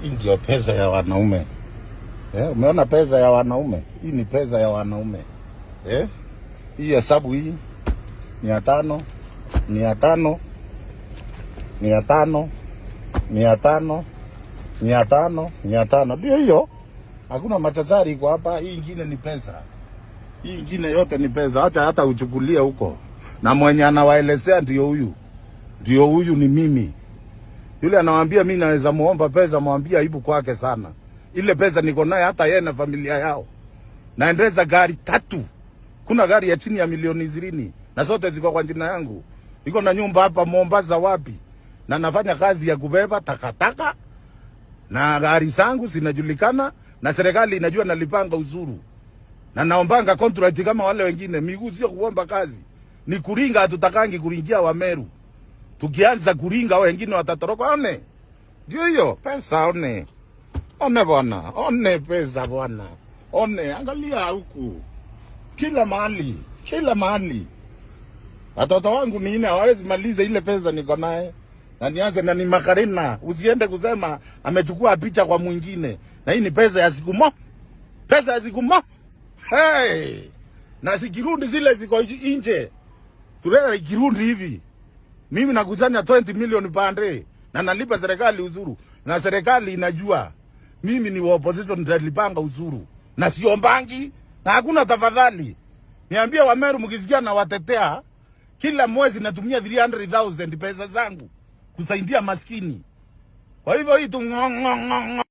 Hii ndio pesa ya wanaume. Umeona pesa ya wanaume? Hii ni pesa ya wanaume. Hii hesabu hii 500 500 500 500 500 500. Ndio hiyo. Hakuna machachari kwa hapa. Hii ingine ni pesa. Hii ingine yote ni pesa. Acha hata uchukulie huko. Na mwenye anawaelezea ndio huyu. Ndio huyu ni mimi. Yule anawaambia mimi naweza muomba pesa, mwambie aibu kwake sana. Ile pesa niko naye hata yeye na familia yao. Naendeza gari 3. Kuna gari ya chini ya milioni 20 na zote ziko kwa jina yangu. Niko na nyumba hapa Mombasa wapi. Na nafanya kazi ya kubeba takataka. Na gari zangu zinajulikana na serikali inajua nalipanga uzuru. Na naombanga contract kama wale wengine. Miguu sio kuomba kazi. Ni kuringa, hatutakangi kuringia Wameru. Tukianza kuringa wengine watatoroka. One. Ndio hiyo pesa one. One bwana. One pesa bwana. One, angalia huku. Kila mahali. Kila mahali. Watoto wangu ni ine hawezi maliza ile pesa niko naye. Na nianze na ni Makarena. Usiende kusema amechukua picha kwa mwingine. Na hii ni pesa ya siku moja. Pesa ya siku moja. Hey! Na sikirundi zile ziko nje. Tuleta ikirundi hivi. Mimi nakusanya 20 milioni pande na nalipa serikali uzuru. Na serikali inajua mimi ni wa opposition, nitalipanga uzuru. Na siombangi na hakuna tafadhali. Niambie Wameru mkisikia na watetea, kila mwezi natumia 300,000 pesa zangu kusaidia maskini. Kwa hivyo hii tu